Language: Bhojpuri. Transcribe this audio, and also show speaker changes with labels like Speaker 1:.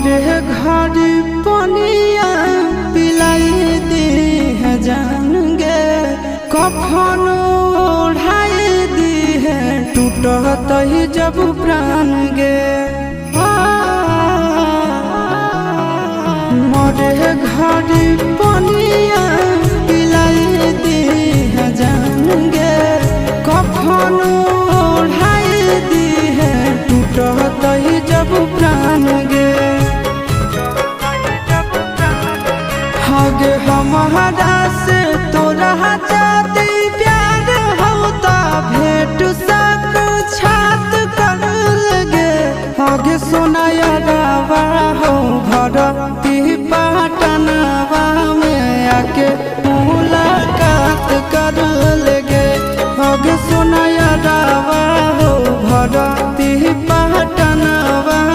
Speaker 1: मरे घर पनिया पिलाई दी है जान गे कफन ओढ़ाई दी है टूटत ही जब प्राण गे मरे घर पनिया पिलाई दी है जान गे कफन ओढ़ाई दी है टूटत ही जब प्राण गे हगे हमारा से तोरा जाती प्यार होता भेंट सक छात कर लगे हगे सोनाया गावा हो भरती पा